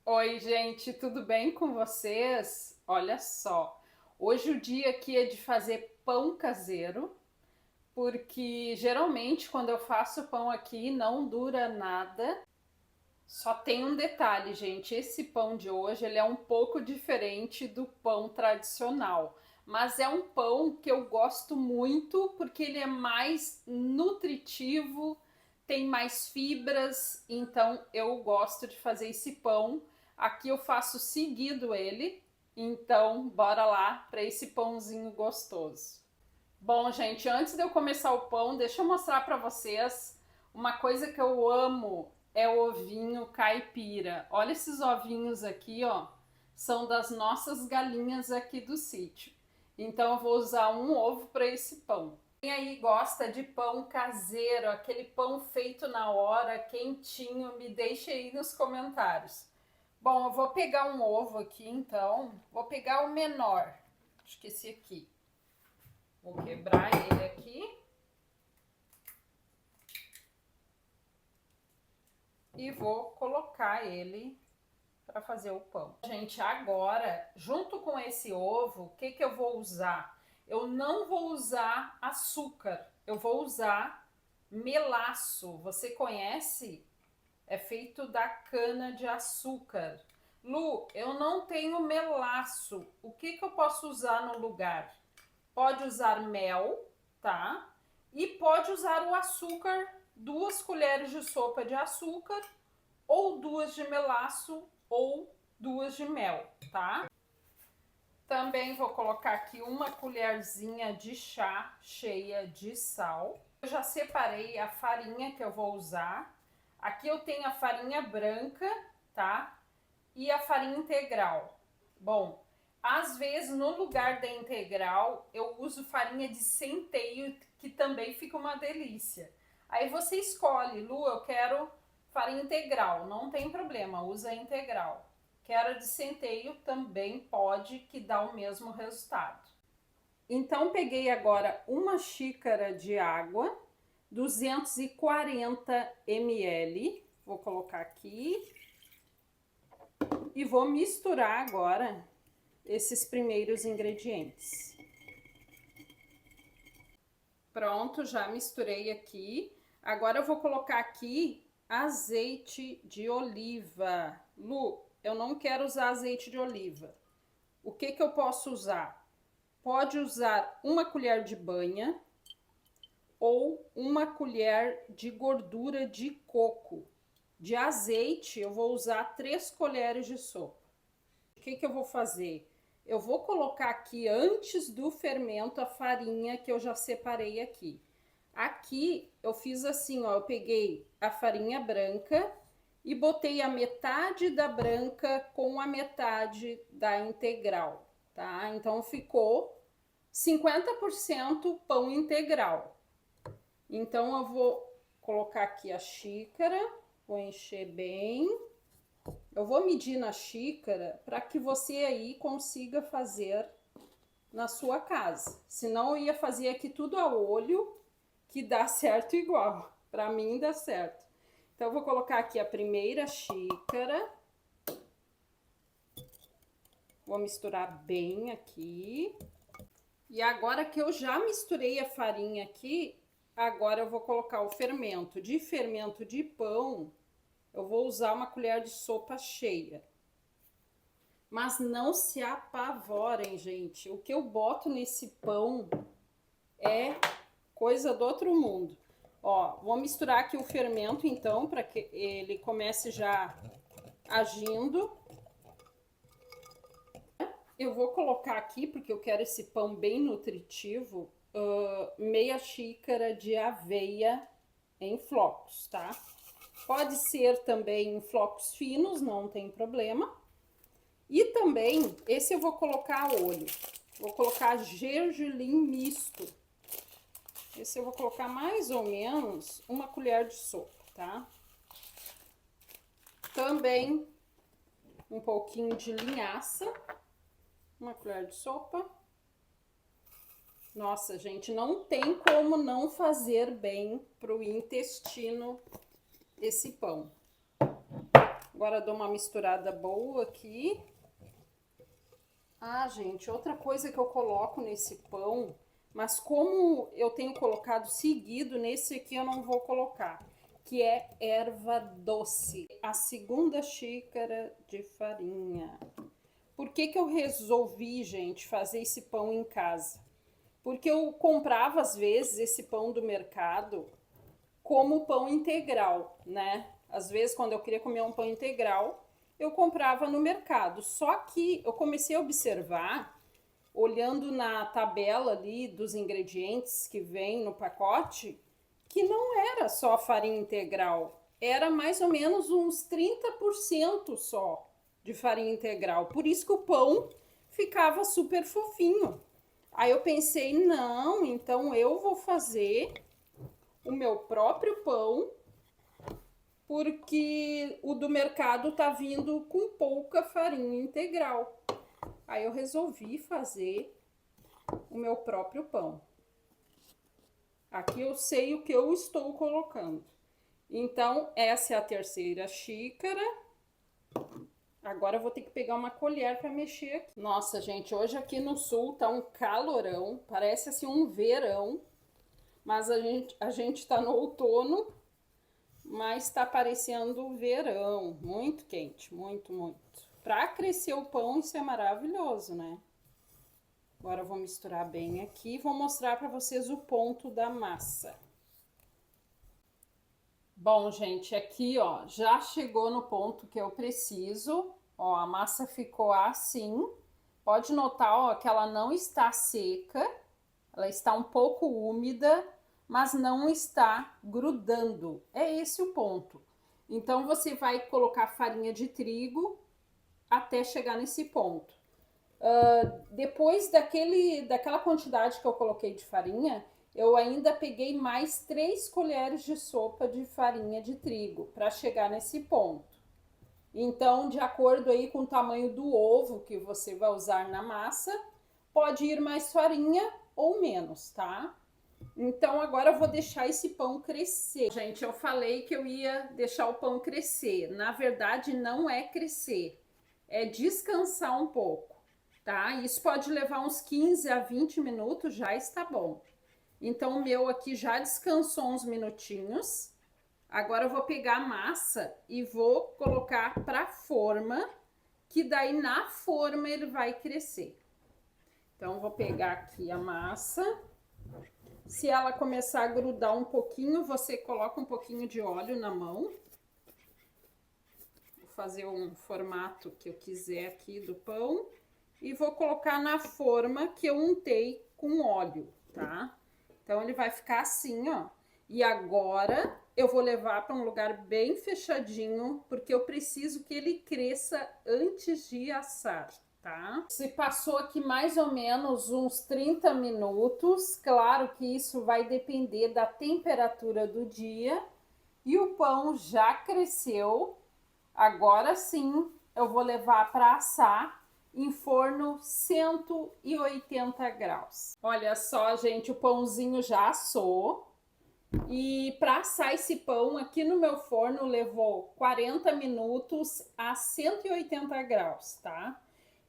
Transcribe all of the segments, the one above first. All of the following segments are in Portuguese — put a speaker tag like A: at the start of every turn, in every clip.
A: Oi, gente, tudo bem com vocês? Olha só, hoje o dia aqui é de fazer pão caseiro, porque geralmente quando eu faço pão aqui não dura nada. Só tem um detalhe, gente, esse pão de hoje ele é um pouco diferente do pão tradicional, mas é um pão que eu gosto muito porque ele é mais nutritivo, tem mais fibras, então eu gosto de fazer esse pão. Aqui eu faço seguido ele, então bora lá para esse pãozinho gostoso. Bom, gente, antes de eu começar o pão, deixa eu mostrar para vocês uma coisa que eu amo, é o ovinho caipira. Olha esses ovinhos aqui, ó, são das nossas galinhas aqui do sítio. Então eu vou usar um ovo para esse pão. Quem aí gosta de pão caseiro, aquele pão feito na hora, quentinho, me deixe aí nos comentários. Bom, eu vou pegar um ovo aqui, então, vou pegar o menor, acho que esse aqui. Vou quebrar ele aqui. E vou colocar ele para fazer o pão. Gente, agora, junto com esse ovo, o que que eu vou usar? Eu não vou usar açúcar, eu vou usar melaço. Você conhece? É feito da cana de açúcar. Lu, eu não tenho melaço. O que que eu posso usar no lugar? Pode usar mel, tá? E pode usar o açúcar, 2 colheres de sopa de açúcar, ou 2 de melaço, ou 2 de mel, tá? Também vou colocar aqui 1 colherzinha de chá cheia de sal. Eu já separei a farinha que eu vou usar. Aqui eu tenho a farinha branca, tá? E a farinha integral. Bom, às vezes no lugar da integral eu uso farinha de centeio, que também fica uma delícia. Aí você escolhe, Lu, eu quero farinha integral, não tem problema, usa a integral. Quero de centeio, também pode, que dá o mesmo resultado. Então peguei agora 1 xícara de água, 240 ml, vou colocar aqui. E vou misturar agora esses primeiros ingredientes. Pronto, já misturei aqui. Agora eu vou colocar aqui azeite de oliva. Lu, eu não quero usar azeite de oliva. O que que eu posso usar? Pode usar 1 colher de banha ou 1 colher de gordura de coco. De azeite, eu vou usar 3 colheres de sopa. O que que eu vou fazer? Eu vou colocar aqui antes do fermento a farinha que eu já separei aqui. Aqui eu fiz assim, ó, eu peguei a farinha branca e botei a metade da branca com a metade da integral, tá? Então ficou 50% pão integral. Então eu vou colocar aqui a xícara, vou encher bem. Eu vou medir na xícara para que você aí consiga fazer na sua casa. Senão eu ia fazer aqui tudo a olho, que dá certo igual. Para mim dá certo. Então eu vou colocar aqui a primeira xícara. Vou misturar bem aqui. E agora que eu já misturei a farinha aqui, agora eu vou colocar o fermento. De fermento de pão, eu vou usar 1 colher de sopa cheia. Mas não se apavorem, gente. O que eu boto nesse pão é coisa do outro mundo. Ó, vou misturar aqui o fermento, então, para que ele comece já agindo. Eu vou colocar aqui, porque eu quero esse pão bem nutritivo, meia xícara de aveia em flocos, tá? Pode ser também em flocos finos, não tem problema. E também, esse eu vou colocar a olho. Vou colocar gergelim misto. Esse eu vou colocar mais ou menos 1 colher de sopa, tá? Também um pouquinho de linhaça. 1 colher de sopa. Nossa, gente, não tem como não fazer bem pro intestino esse pão. Agora dou uma misturada boa aqui. Ah, gente, outra coisa que eu coloco nesse pão, mas como eu tenho colocado seguido, nesse aqui eu não vou colocar, que é erva doce. A segunda xícara de farinha. Por que que eu resolvi, gente, fazer esse pão em casa? Porque eu comprava, às vezes, esse pão do mercado como pão integral, né? Às vezes, quando eu queria comer um pão integral, eu comprava no mercado. Só que eu comecei a observar, olhando na tabela ali dos ingredientes que vem no pacote, que não era só farinha integral, era mais ou menos uns 30% só de farinha integral. Por isso que o pão ficava super fofinho. Aí eu pensei, não, então eu vou fazer o meu próprio pão, porque o do mercado tá vindo com pouca farinha integral. Aí eu resolvi fazer o meu próprio pão. Aqui eu sei o que eu estou colocando. Então, essa é a terceira xícara. Agora eu vou ter que pegar uma colher para mexer aqui. Nossa, gente, hoje aqui no sul tá um calorão, parece assim um verão, mas a gente tá no outono, mas tá parecendo verão, muito quente, muito, muito. Para crescer o pão, isso é maravilhoso, né? Agora eu vou misturar bem aqui e vou mostrar para vocês o ponto da massa. Bom, gente, aqui, ó, já chegou no ponto que eu preciso. Ó, a massa ficou assim. Pode notar, ó, que ela não está seca. Ela está um pouco úmida, mas não está grudando. É esse o ponto. Então, você vai colocar farinha de trigo até chegar nesse ponto. Depois daquela quantidade que eu coloquei de farinha, eu ainda peguei mais 3 colheres de sopa de farinha de trigo para chegar nesse ponto. Então, de acordo aí com o tamanho do ovo que você vai usar na massa, pode ir mais farinha ou menos, tá? Então, agora eu vou deixar esse pão crescer. Gente, eu falei que eu ia deixar o pão crescer. Na verdade, não é crescer, é descansar um pouco, tá? Isso pode levar uns 15 a 20 minutos, já está bom. Então, o meu aqui já descansou uns minutinhos. Agora eu vou pegar a massa e vou colocar para forma, que daí na forma ele vai crescer. Então, vou pegar aqui a massa. Se ela começar a grudar um pouquinho, você coloca um pouquinho de óleo na mão. Vou fazer um formato que eu quiser aqui do pão. E vou colocar na forma que eu untei com óleo, tá? Então, ele vai ficar assim, ó. E agora, eu vou levar para um lugar bem fechadinho, porque eu preciso que ele cresça antes de assar, tá? Se passou aqui mais ou menos uns 30 minutos, claro que isso vai depender da temperatura do dia. E o pão já cresceu. Agora sim, eu vou levar para assar em forno 180 graus. Olha só, gente, o pãozinho já assou. E para assar esse pão aqui no meu forno levou 40 minutos a 180 graus, tá?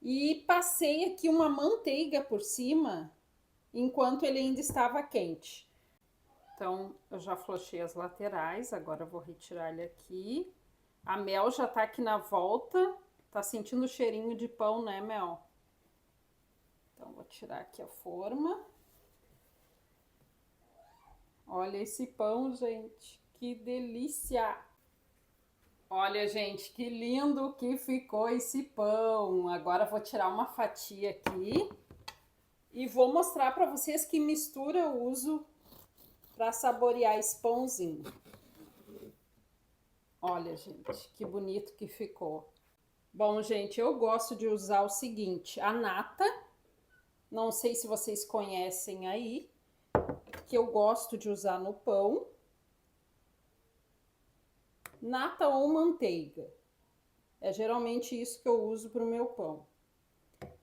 A: E passei aqui uma manteiga por cima enquanto ele ainda estava quente. Então, eu já flochei as laterais, agora eu vou retirar ele aqui. A Mel já tá aqui na volta. Tá sentindo o cheirinho de pão, né, Mel? Então, vou tirar aqui a forma. Olha esse pão, gente. Que delícia! Olha, gente, que lindo que ficou esse pão. Agora vou tirar uma fatia aqui e vou mostrar para vocês que mistura eu uso para saborear esse pãozinho. Olha, gente, que bonito que ficou. Bom, gente, eu gosto de usar o seguinte, a nata, não sei se vocês conhecem aí, que eu gosto de usar no pão, nata ou manteiga, é geralmente isso que eu uso para o meu pão.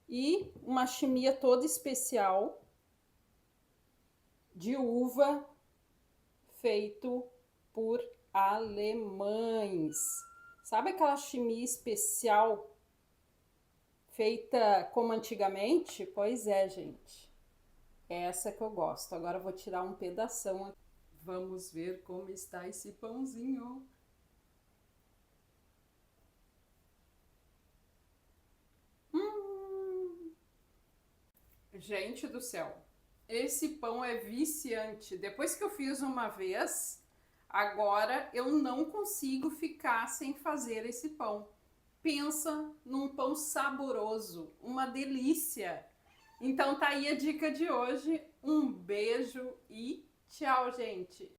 A: E uma chimia toda especial de uva feito por alemães. Sabe aquela chimia especial feita como antigamente? Pois é, gente. É essa que eu gosto. Agora eu vou tirar um pedação aqui. Vamos ver como está esse pãozinho. Gente do céu, esse pão é viciante. Depois que eu fiz uma vez, agora eu não consigo ficar sem fazer esse pão. Pensa num pão saboroso, uma delícia. Então tá aí a dica de hoje. Um beijo e tchau, gente!